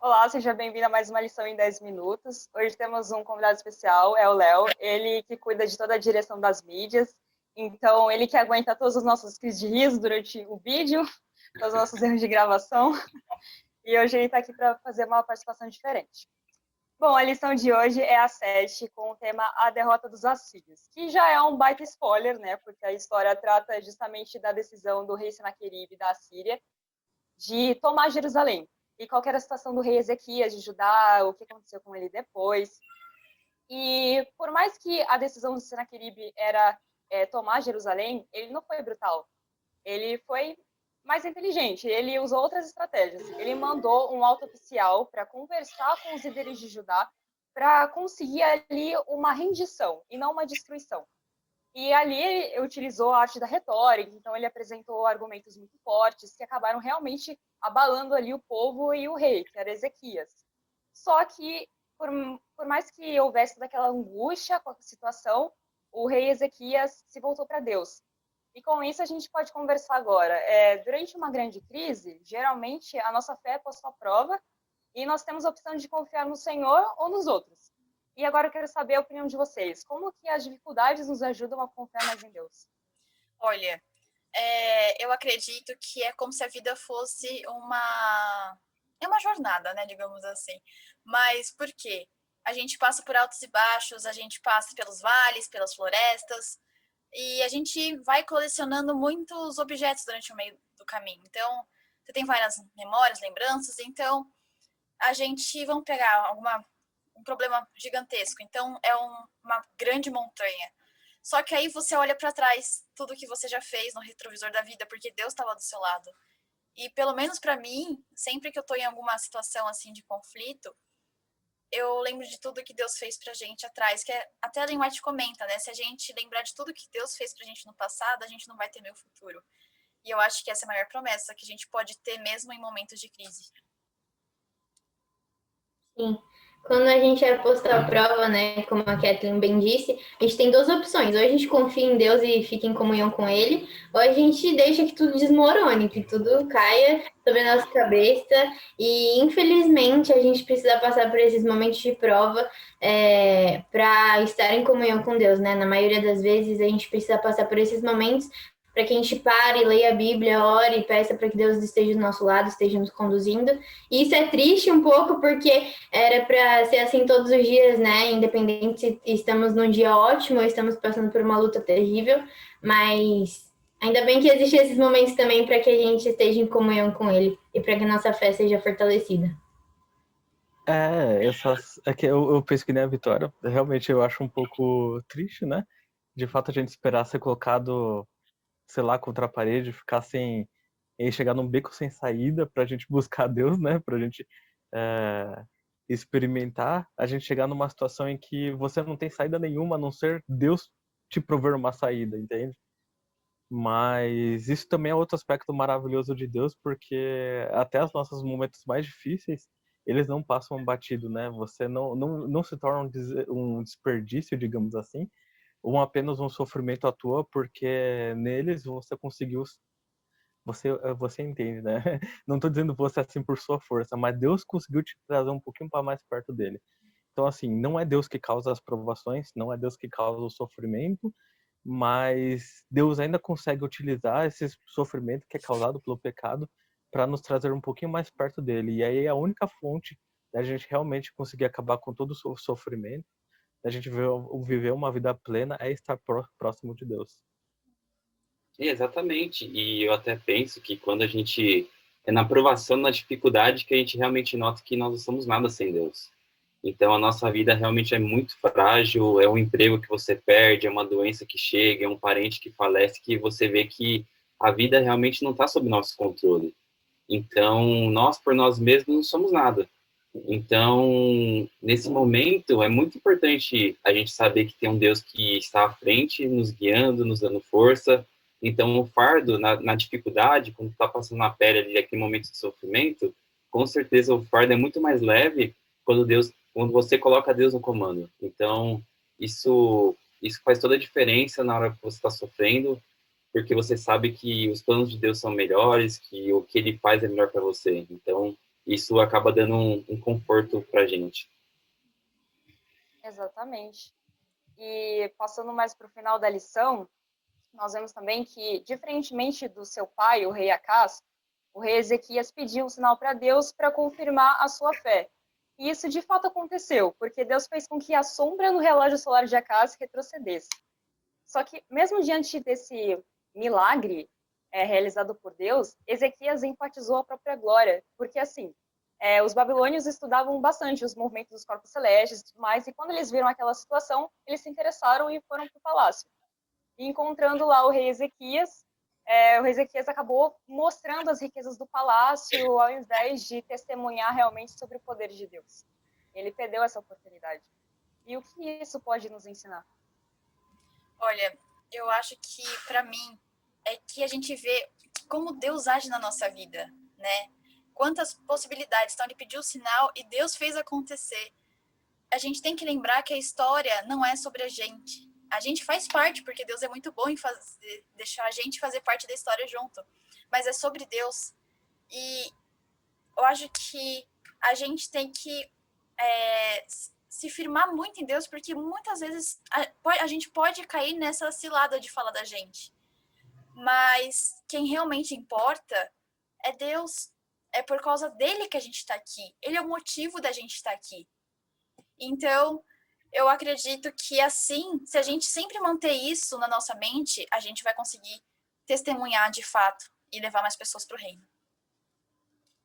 Olá, seja bem-vindo a mais uma lição em 10 minutos. Hoje temos um convidado especial, é o Léo, ele que cuida de toda a direção das mídias. Então, ele que aguenta todos os nossos crises de riso durante o vídeo, todos os nossos erros de gravação. E hoje ele está aqui para fazer uma participação diferente. Bom, a lição de hoje é a 7, com o tema A Derrota dos Assírios, que já é um baita spoiler, né? Porque a história trata justamente da decisão do rei Senaqueribe da Síria de tomar Jerusalém. E qual era a situação do rei Ezequias de Judá, o que aconteceu com ele depois. E por mais que a decisão do Senaqueribe era tomar Jerusalém, ele não foi brutal. Ele foi mais inteligente, ele usou outras estratégias. Ele mandou um alto oficial para conversar com os líderes de Judá para conseguir ali uma rendição e não uma destruição. E ali ele utilizou a arte da retórica, então ele apresentou argumentos muito fortes que acabaram realmente abalando ali o povo e o rei, que era Ezequias. Só que, por mais que houvesse daquela angústia com a situação, o rei Ezequias se voltou para Deus. E com isso a gente pode conversar agora. Durante uma grande crise, geralmente a nossa fé é posta à prova e nós temos a opção de confiar no Senhor ou nos outros. E agora eu quero saber a opinião de vocês. Como que as dificuldades nos ajudam a confiar mais em Deus? Olha, eu acredito que é como se a vida fosse uma jornada, né, digamos assim. Mas por quê? A gente passa por altos e baixos, a gente passa pelos vales, pelas florestas, e a gente vai colecionando muitos objetos durante o meio do caminho. Então, você tem várias memórias, lembranças, então a gente, vamos pegar um problema gigantesco, então é uma grande montanha. Só que aí você olha para trás, tudo que você já fez no retrovisor da vida, porque Deus estava do seu lado. E pelo menos para mim, sempre que eu tô em alguma situação assim de conflito, eu lembro de tudo que Deus fez pra gente atrás, que até a Ellen White comenta, né? Se a gente lembrar de tudo que Deus fez pra gente no passado, a gente não vai ter meu futuro. E eu acho que essa é a maior promessa que a gente pode ter mesmo em momentos de crise. Sim. Quando a gente é posto à prova, né, como a Kathleen bem disse, a gente tem duas opções. Ou a gente confia em Deus e fica em comunhão com Ele, ou a gente deixa que tudo desmorone, que tudo caia sobre a nossa cabeça. E, infelizmente, a gente precisa passar por esses momentos de prova para estar em comunhão com Deus, né? Na maioria das vezes, a gente precisa passar por esses momentos para que a gente pare, leia a Bíblia, ore e peça para que Deus esteja do nosso lado, esteja nos conduzindo. E isso é triste um pouco, porque era para ser assim todos os dias, né? Independente se estamos num dia ótimo ou estamos passando por uma luta terrível, mas ainda bem que existem esses momentos também para que a gente esteja em comunhão com Ele e para que a nossa fé seja fortalecida. É que eu penso que nem a Vitória. Realmente eu acho um pouco triste, né? De fato, a gente esperar ser colocado, sei lá, contra a parede, ficar sem. E chegar num beco sem saída pra gente buscar Deus, né? Pra gente é, experimentar. A gente chegar numa situação em que você não tem saída nenhuma, a não ser Deus te prover uma saída, entende? Mas isso também é outro aspecto maravilhoso de Deus, porque até os nossos momentos mais difíceis, eles não passam batido, né? Você não se torna um desperdício, digamos assim, ou apenas um sofrimento à toa, porque neles você conseguiu, você entende, né? Não estou dizendo você assim por sua força, mas Deus conseguiu te trazer um pouquinho para mais perto dele. Então, assim, não é Deus que causa as provações, não é Deus que causa o sofrimento, mas Deus ainda consegue utilizar esse sofrimento que é causado pelo pecado para nos trazer um pouquinho mais perto dele. E aí a única fonte da gente realmente conseguir acabar com todo o sofrimento, da gente viver uma vida plena, é estar próximo de Deus. Exatamente. E eu até penso que quando a gente é na provação, na dificuldade, que a gente realmente nota que nós não somos nada sem Deus. Então, a nossa vida realmente é muito frágil, é um emprego que você perde, é uma doença que chega, é um parente que falece, que você vê que a vida realmente não está sob nosso controle. Então, nós, por nós mesmos, não somos nada. Então, nesse momento, é muito importante a gente saber que tem um Deus que está à frente, nos guiando, nos dando força. Então, o fardo, na dificuldade, quando está passando na pele ali, aquele momento de sofrimento, com certeza o fardo é muito mais leve quando você coloca Deus no comando. Então, isso faz toda a diferença na hora que você está sofrendo, porque você sabe que os planos de Deus são melhores, que o que ele faz é melhor para você. Então, isso acaba dando um conforto para a gente. Exatamente. E passando mais para o final da lição, nós vemos também que, diferentemente do seu pai, o rei Acás, o rei Ezequias pediu um sinal para Deus para confirmar a sua fé. E isso de fato aconteceu, porque Deus fez com que a sombra no relógio solar de Acás retrocedesse. Só que, mesmo diante desse milagre realizado por Deus, Ezequias enfatizou a própria glória, porque assim, os babilônios estudavam bastante os movimentos dos corpos celestes e tudo mais, e quando eles viram aquela situação, eles se interessaram e foram para o palácio. E encontrando lá o rei Ezequias, o rei Ezequias acabou mostrando as riquezas do palácio, ao invés de testemunhar realmente sobre o poder de Deus. Ele perdeu essa oportunidade. E o que isso pode nos ensinar? Olha, eu acho que, para mim, é que a gente vê como Deus age na nossa vida, né? Quantas possibilidades. Então, ele pediu o sinal e Deus fez acontecer. A gente tem que lembrar que a história não é sobre a gente. A gente faz parte, porque Deus é muito bom em deixar a gente fazer parte da história junto. Mas é sobre Deus. E eu acho que a gente tem que se firmar muito em Deus, porque muitas vezes a gente pode cair nessa cilada de falar da gente. Mas quem realmente importa é Deus. É por causa dele que a gente está aqui. Ele é o motivo da gente estar aqui. Então, eu acredito que assim, se a gente sempre manter isso na nossa mente, a gente vai conseguir testemunhar de fato e levar mais pessoas para o reino.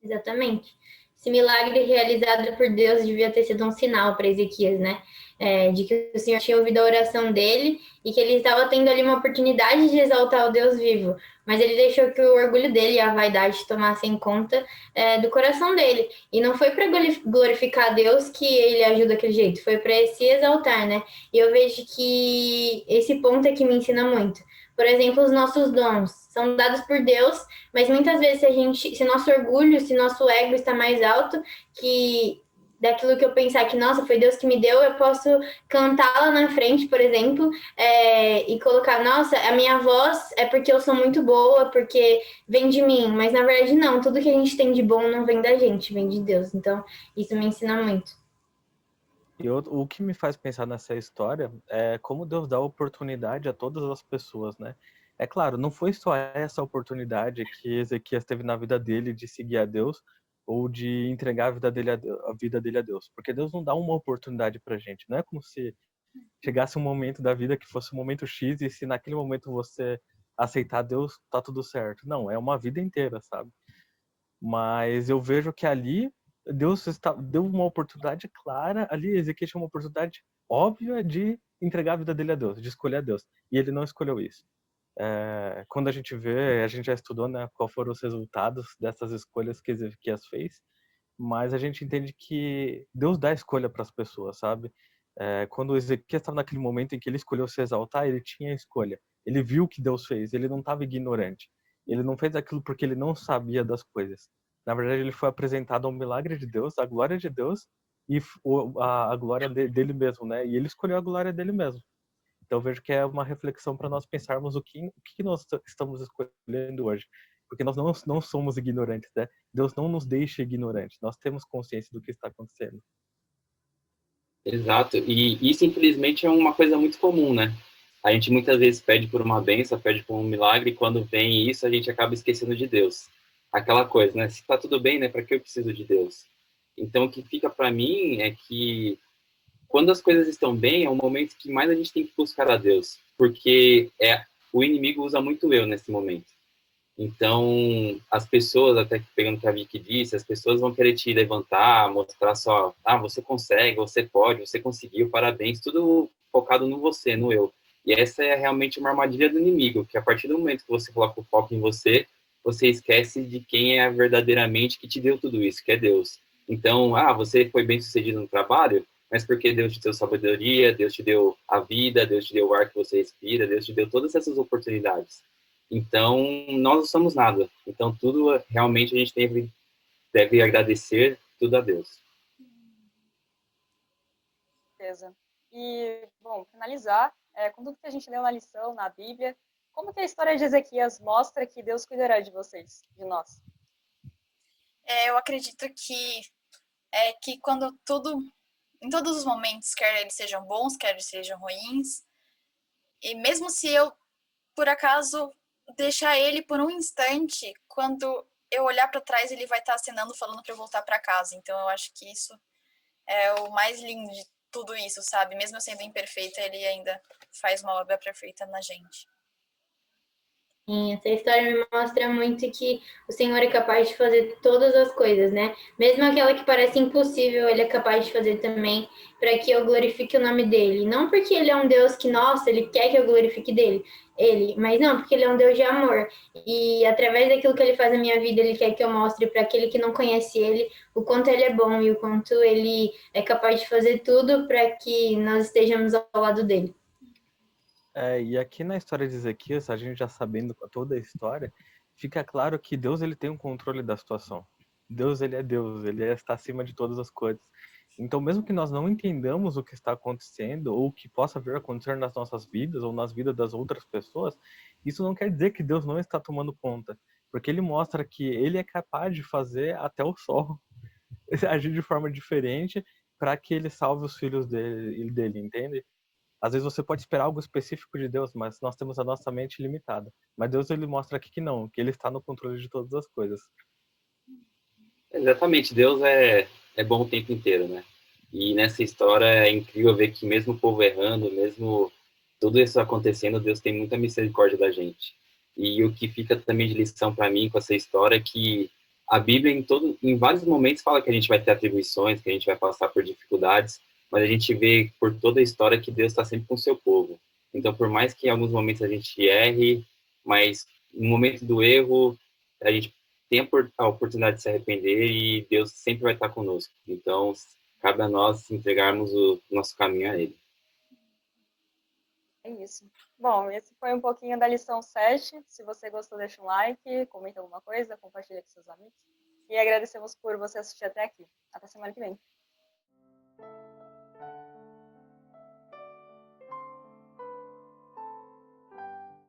Exatamente. Esse milagre realizado por Deus devia ter sido um sinal para Ezequias, né? De que o Senhor tinha ouvido a oração dele e que ele estava tendo ali uma oportunidade de exaltar o Deus vivo. Mas ele deixou que o orgulho dele e a vaidade tomassem conta do coração dele. E não foi para glorificar a Deus que ele ajuda daquele jeito, foi para se exaltar, né? E eu vejo que esse ponto é que me ensina muito. Por exemplo, os nossos dons são dados por Deus, mas muitas vezes se nosso orgulho, se nosso ego está mais alto que daquilo que eu pensar que, nossa, foi Deus que me deu, eu posso cantar lá na frente, por exemplo, e colocar, nossa, a minha voz é porque eu sou muito boa, porque vem de mim, mas na verdade não, tudo que a gente tem de bom não vem da gente, vem de Deus, então isso me ensina muito. E o que me faz pensar nessa história é como Deus dá oportunidade a todas as pessoas, né? É claro, não foi só essa oportunidade que Ezequias teve na vida dele de seguir a Deus ou de entregar a vida dele a Deus, porque Deus não dá uma oportunidade pra gente, não é como se chegasse um momento da vida que fosse um momento X e se naquele momento você aceitar Deus, tá tudo certo. Não, é uma vida inteira, sabe? Mas eu vejo que ali Deus deu uma oportunidade clara, ali Ezequiel tinha uma oportunidade óbvia de entregar a vida dele a Deus, de escolher a Deus. E ele não escolheu isso. Quando a gente vê, a gente já estudou, né, qual foram os resultados dessas escolhas que Ezequias fez, mas a gente entende que Deus dá escolha para as pessoas, sabe? Quando Ezequias estava naquele momento em que ele escolheu se exaltar, ele tinha escolha. Ele viu o que Deus fez, ele não estava ignorante. Ele não fez aquilo porque ele não sabia das coisas. Na verdade, ele foi apresentado ao milagre de Deus, à glória de Deus e a glória dele mesmo, né? E ele escolheu a glória dele mesmo. Então, eu vejo que é uma reflexão para nós pensarmos o que nós estamos escolhendo hoje. Porque nós não somos ignorantes, né? Deus não nos deixa ignorantes. Nós temos consciência do que está acontecendo. Exato, e isso infelizmente é uma coisa muito comum, né? A gente muitas vezes pede por uma bênção, pede por um milagre, e quando vem isso a gente acaba esquecendo de Deus. Aquela coisa, né? Se tá tudo bem, né? Para que eu preciso de Deus? Então o que fica para mim é que quando as coisas estão bem é o momento que mais a gente tem que buscar a Deus, porque o inimigo usa muito eu nesse momento. Então, as pessoas, até pegando o que a Vicky disse, as pessoas vão querer te levantar, mostrar só, você consegue, você pode, você conseguiu, parabéns, tudo focado no você, no eu. E essa é realmente uma armadilha do inimigo, que a partir do momento que você coloca o foco em você, você esquece de quem é verdadeiramente que te deu tudo isso, que é Deus. Então, você foi bem sucedido no trabalho, mas porque Deus te deu sabedoria, Deus te deu a vida, Deus te deu o ar que você respira, Deus te deu todas essas oportunidades. Então, nós não somos nada. Então, tudo realmente a gente deve agradecer tudo a Deus. Beleza. E, bom, finalizar, com tudo que a gente leu na lição, na Bíblia, como que a história de Ezequias mostra que Deus cuidará de vocês, de nós? Eu acredito que quando em todos os momentos, quer eles sejam bons, quer eles sejam ruins, e mesmo se eu, por acaso, deixar ele por um instante, quando eu olhar para trás, ele vai estar acenando, falando para eu voltar para casa. Então, eu acho que isso é o mais lindo de tudo isso, sabe? Mesmo eu sendo imperfeita, ele ainda faz uma obra perfeita na gente. Sim, essa história me mostra muito que o Senhor é capaz de fazer todas as coisas, né? Mesmo aquela que parece impossível, Ele é capaz de fazer também para que eu glorifique o nome dele. Não porque Ele é um Deus que, nossa, Ele quer que eu glorifique ele, mas não, porque Ele é um Deus de amor. E através daquilo que Ele faz na minha vida, Ele quer que eu mostre para aquele que não conhece Ele o quanto Ele é bom e o quanto Ele é capaz de fazer tudo para que nós estejamos ao lado dele. E aqui na história de Ezequias, a gente já sabendo toda a história, fica claro que Deus ele tem um controle da situação. Deus ele é Deus, está acima de todas as coisas. Então, mesmo que nós não entendamos o que está acontecendo ou o que possa vir a acontecer nas nossas vidas ou nas vidas das outras pessoas, isso não quer dizer que Deus não está tomando conta, porque ele mostra que ele é capaz de fazer até o sol agir de forma diferente para que ele salve os filhos dele, entende? Às vezes você pode esperar algo específico de Deus, mas nós temos a nossa mente limitada. Mas Deus ele mostra aqui que não, que ele está no controle de todas as coisas. Exatamente, Deus é bom o tempo inteiro, né? E nessa história é incrível ver que mesmo o povo errando, mesmo tudo isso acontecendo, Deus tem muita misericórdia da gente. E o que fica também de lição para mim com essa história é que a Bíblia em vários momentos fala que a gente vai ter atribuições, que a gente vai passar por dificuldades, mas a gente vê por toda a história que Deus está sempre com o seu povo. Então, por mais que em alguns momentos a gente erre, mas no momento do erro a gente tem a oportunidade de se arrepender e Deus sempre vai estar conosco. Então, cabe a nós entregarmos o nosso caminho a Ele. É isso. Bom, esse foi um pouquinho da lição 7. Se você gostou, deixa um like, comenta alguma coisa, compartilha com seus amigos. E agradecemos por você assistir até aqui. Até semana que vem.